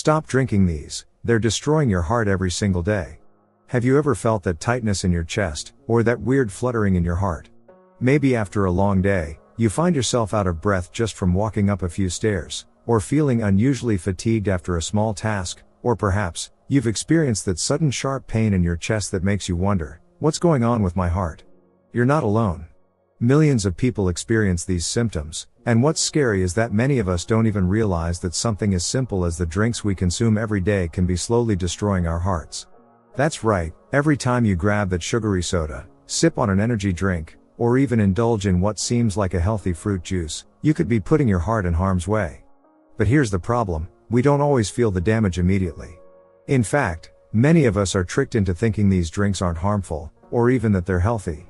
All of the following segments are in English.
Stop drinking these, they're destroying your heart every single day. Have you ever felt that tightness in your chest, or that weird fluttering in your heart? Maybe after a long day, you find yourself out of breath just from walking up a few stairs, or feeling unusually fatigued after a small task, or perhaps, you've experienced that sudden sharp pain in your chest that makes you wonder, what's going on with my heart? You're not alone. Millions of people experience these symptoms, and what's scary is that many of us don't even realize that something as simple as the drinks we consume every day can be slowly destroying our hearts. That's right, every time you grab that sugary soda, sip on an energy drink, or even indulge in what seems like a healthy fruit juice, you could be putting your heart in harm's way. But here's the problem, we don't always feel the damage immediately. In fact, many of us are tricked into thinking these drinks aren't harmful, or even that they're healthy.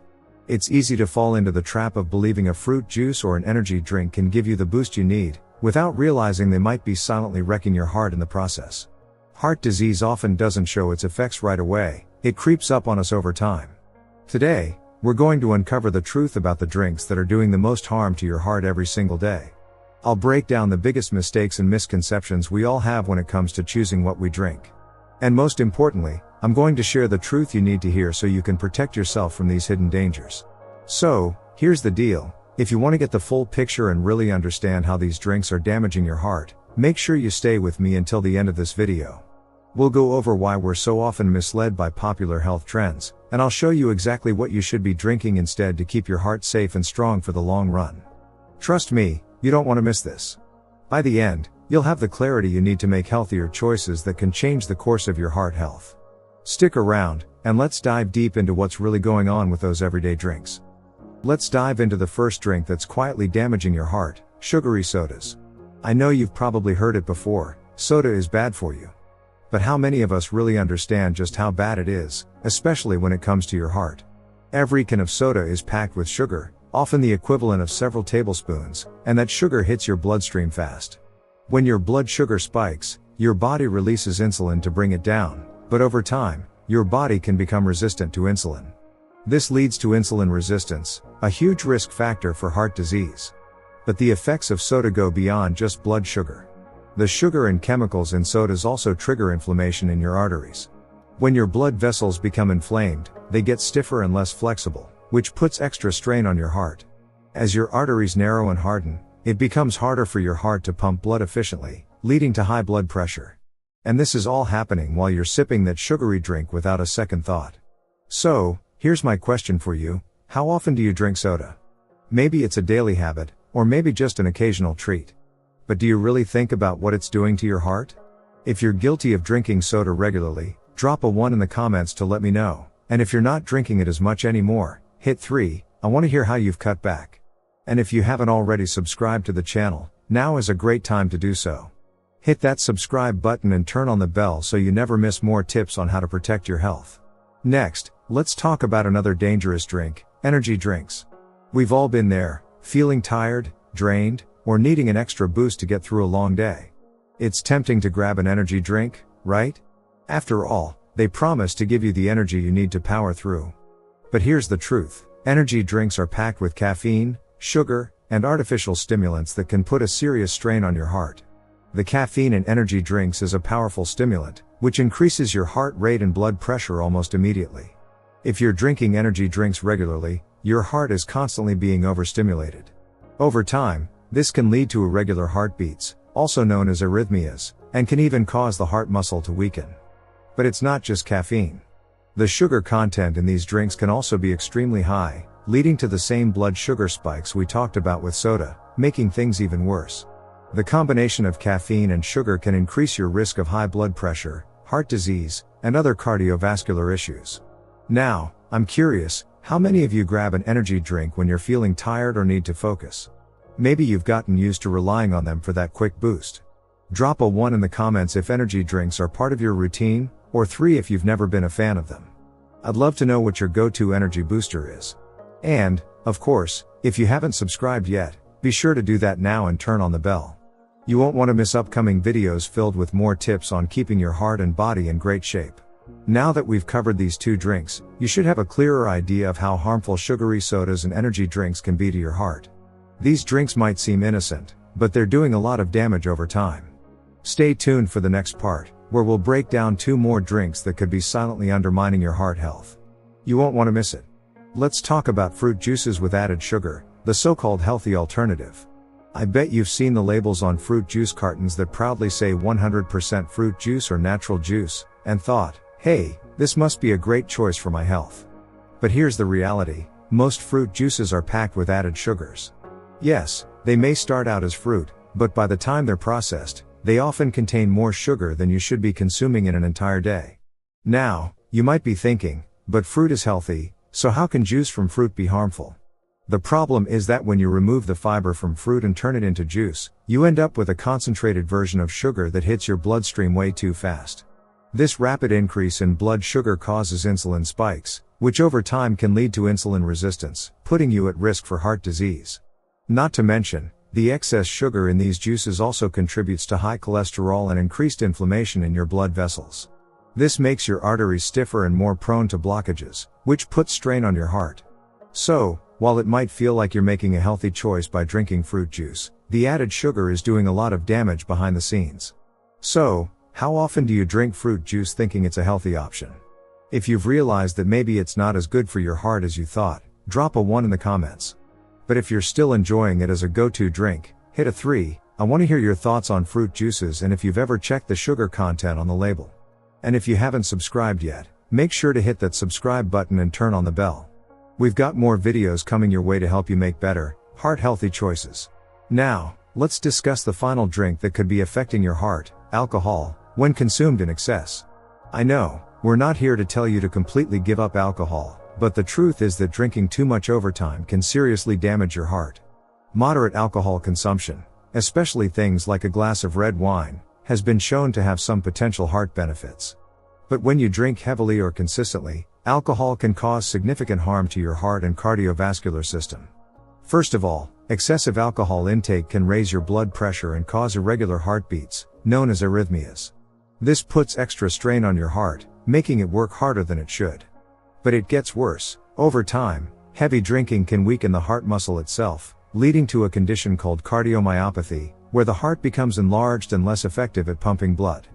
It's easy to fall into the trap of believing a fruit juice or an energy drink can give you the boost you need, without realizing they might be silently wrecking your heart in the process. Heart disease often doesn't show its effects right away, it creeps up on us over time. Today, we're going to uncover the truth about the drinks that are doing the most harm to your heart every single day. I'll break down the biggest mistakes and misconceptions we all have when it comes to choosing what we drink. And most importantly, I'm going to share the truth you need to hear so you can protect yourself from these hidden dangers. So, here's the deal. If you want to get the full picture and really understand how these drinks are damaging your heart, make sure you stay with me until the end of this video. We'll go over why we're so often misled by popular health trends, and I'll show you exactly what you should be drinking instead to keep your heart safe and strong for the long run. Trust me, you don't want to miss this. By the end, you'll have the clarity you need to make healthier choices that can change the course of your heart health. Stick around, and let's dive deep into what's really going on with those everyday drinks. Let's dive into the first drink that's quietly damaging your heart, sugary sodas. I know you've probably heard it before, soda is bad for you. But how many of us really understand just how bad it is, especially when it comes to your heart? Every can of soda is packed with sugar, often the equivalent of several tablespoons, and that sugar hits your bloodstream fast. When your blood sugar spikes, your body releases insulin to bring it down, but over time, your body can become resistant to insulin. This leads to insulin resistance, a huge risk factor for heart disease. But the effects of soda go beyond just blood sugar. The sugar and chemicals in sodas also trigger inflammation in your arteries. When your blood vessels become inflamed, they get stiffer and less flexible, which puts extra strain on your heart. As your arteries narrow and harden, it becomes harder for your heart to pump blood efficiently, leading to high blood pressure. And this is all happening while you're sipping that sugary drink without a second thought. So, here's my question for you, how often do you drink soda? Maybe it's a daily habit, or maybe just an occasional treat. But do you really think about what it's doing to your heart? If you're guilty of drinking soda regularly, drop a 1 in the comments to let me know, and if you're not drinking it as much anymore, hit 3, I want to hear how you've cut back. And if you haven't already subscribed to the channel, now is a great time to do so. Hit that subscribe button and turn on the bell so you never miss more tips on how to protect your health. Next, let's talk about another dangerous drink, energy drinks. We've all been there, feeling tired, drained, or needing an extra boost to get through a long day. It's tempting to grab an energy drink, right? After all, they promise to give you the energy you need to power through. But here's the truth, energy drinks are packed with caffeine, sugar, and artificial stimulants that can put a serious strain on your heart. The caffeine in energy drinks is a powerful stimulant, which increases your heart rate and blood pressure almost immediately. If you're drinking energy drinks regularly, your heart is constantly being overstimulated. Over time, this can lead to irregular heartbeats, also known as arrhythmias, and can even cause the heart muscle to weaken. But it's not just caffeine. The sugar content in these drinks can also be extremely high, leading to the same blood sugar spikes we talked about with soda, making things even worse. The combination of caffeine and sugar can increase your risk of high blood pressure, heart disease, and other cardiovascular issues. Now, I'm curious, how many of you grab an energy drink when you're feeling tired or need to focus? Maybe you've gotten used to relying on them for that quick boost. Drop a 1 in the comments if energy drinks are part of your routine, or 3 if you've never been a fan of them. I'd love to know what your go-to energy booster is. And, of course, if you haven't subscribed yet, be sure to do that now and turn on the bell. You won't want to miss upcoming videos filled with more tips on keeping your heart and body in great shape. Now that we've covered these 2 drinks, you should have a clearer idea of how harmful sugary sodas and energy drinks can be to your heart. These drinks might seem innocent, but they're doing a lot of damage over time. Stay tuned for the next part, where we'll break down 2 more drinks that could be silently undermining your heart health. You won't want to miss it. Let's talk about fruit juices with added sugar, the so-called healthy alternative. I bet you've seen the labels on fruit juice cartons that proudly say 100% fruit juice or natural juice, and thought, hey, this must be a great choice for my health. But here's the reality, most fruit juices are packed with added sugars. Yes, they may start out as fruit, but by the time they're processed, they often contain more sugar than you should be consuming in an entire day. Now, you might be thinking, but fruit is healthy, so how can juice from fruit be harmful? The problem is that when you remove the fiber from fruit and turn it into juice, you end up with a concentrated version of sugar that hits your bloodstream way too fast. This rapid increase in blood sugar causes insulin spikes, which over time can lead to insulin resistance, putting you at risk for heart disease. Not to mention, the excess sugar in these juices also contributes to high cholesterol and increased inflammation in your blood vessels. This makes your arteries stiffer and more prone to blockages, which puts strain on your heart. So, while it might feel like you're making a healthy choice by drinking fruit juice, the added sugar is doing a lot of damage behind the scenes. So, how often do you drink fruit juice thinking it's a healthy option? If you've realized that maybe it's not as good for your heart as you thought, drop a 1 in the comments. But if you're still enjoying it as a go-to drink, hit a 3. I want to hear your thoughts on fruit juices and if you've ever checked the sugar content on the label. And if you haven't subscribed yet, make sure to hit that subscribe button and turn on the bell. We've got more videos coming your way to help you make better, heart-healthy choices. Now, let's discuss the final drink that could be affecting your heart, alcohol, when consumed in excess. I know, we're not here to tell you to completely give up alcohol, but the truth is that drinking too much over time can seriously damage your heart. Moderate alcohol consumption, especially things like a glass of red wine, has been shown to have some potential heart benefits. But when you drink heavily or consistently, alcohol can cause significant harm to your heart and cardiovascular system. First of all, excessive alcohol intake can raise your blood pressure and cause irregular heartbeats, known as arrhythmias. This puts extra strain on your heart, making it work harder than it should. But it gets worse. Over time, heavy drinking can weaken the heart muscle itself, leading to a condition called cardiomyopathy, where the heart becomes enlarged and less effective at pumping blood.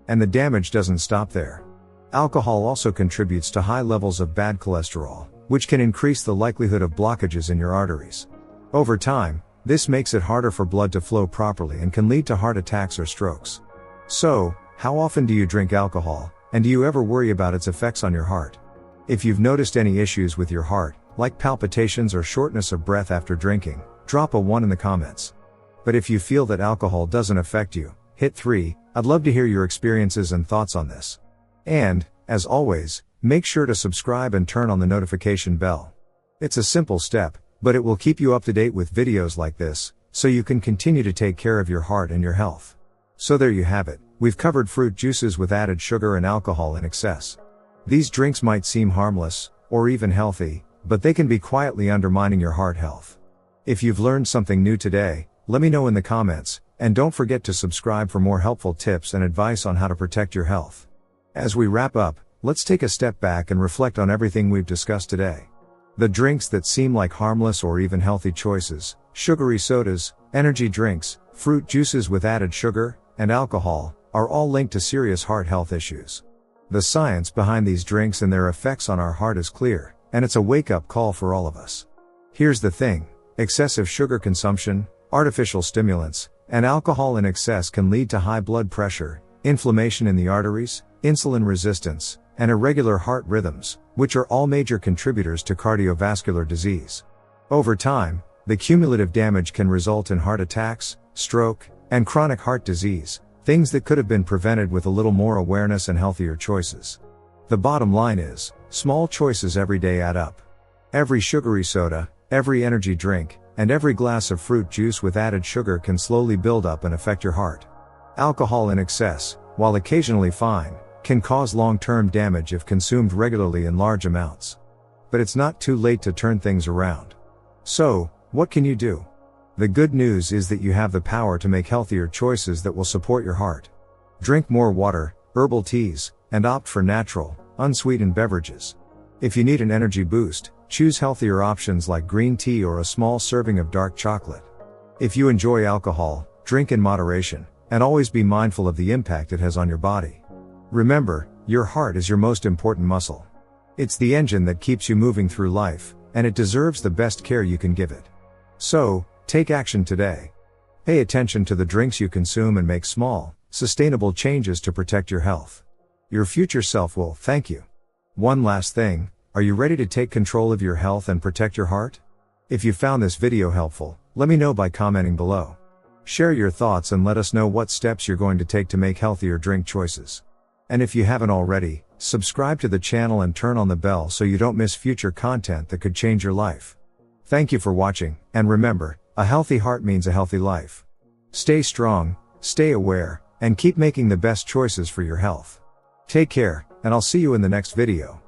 And the damage doesn't stop there. Alcohol also contributes to high levels of bad cholesterol, which can increase the likelihood of blockages in your arteries. Over time, this makes it harder for blood to flow properly and can lead to heart attacks or strokes. So, how often do you drink alcohol, and do you ever worry about its effects on your heart? If you've noticed any issues with your heart, like palpitations or shortness of breath after drinking, drop a 1 in the comments. But if you feel that alcohol doesn't affect you, hit 3. I'd love to hear your experiences and thoughts on this. And, as always, make sure to subscribe and turn on the notification bell. It's a simple step, but it will keep you up to date with videos like this, so you can continue to take care of your heart and your health. So there you have it, we've covered fruit juices with added sugar and alcohol in excess. These drinks might seem harmless, or even healthy, but they can be quietly undermining your heart health. If you've learned something new today, let me know in the comments, and don't forget to subscribe for more helpful tips and advice on how to protect your health. As we wrap up, let's take a step back and reflect on everything we've discussed today. The drinks that seem like harmless or even healthy choices, sugary sodas, energy drinks, fruit juices with added sugar, and alcohol, are all linked to serious heart health issues. The science behind these drinks and their effects on our heart is clear, and it's a wake-up call for all of us. Here's the thing, excessive sugar consumption, artificial stimulants, and alcohol in excess can lead to high blood pressure, inflammation in the arteries, insulin resistance, and irregular heart rhythms, which are all major contributors to cardiovascular disease. Over time, the cumulative damage can result in heart attacks, stroke, and chronic heart disease, things that could have been prevented with a little more awareness and healthier choices. The bottom line is, small choices every day add up. Every sugary soda, every energy drink, and every glass of fruit juice with added sugar can slowly build up and affect your heart. Alcohol in excess, while occasionally fine, can cause long-term damage if consumed regularly in large amounts. But it's not too late to turn things around. So, what can you do? The good news is that you have the power to make healthier choices that will support your heart. Drink more water, herbal teas, and opt for natural, unsweetened beverages. If you need an energy boost, choose healthier options like green tea or a small serving of dark chocolate. If you enjoy alcohol, drink in moderation, and always be mindful of the impact it has on your body. Remember, your heart is your most important muscle. It's the engine that keeps you moving through life, and it deserves the best care you can give it. So, take action today. Pay attention to the drinks you consume and make small, sustainable changes to protect your health. Your future self will thank you. One last thing, are you ready to take control of your health and protect your heart? If you found this video helpful, let me know by commenting below. Share your thoughts and let us know what steps you're going to take to make healthier drink choices. And if you haven't already, subscribe to the channel and turn on the bell so you don't miss future content that could change your life. Thank you for watching, and remember, a healthy heart means a healthy life. Stay strong, stay aware, and keep making the best choices for your health. Take care, and I'll see you in the next video.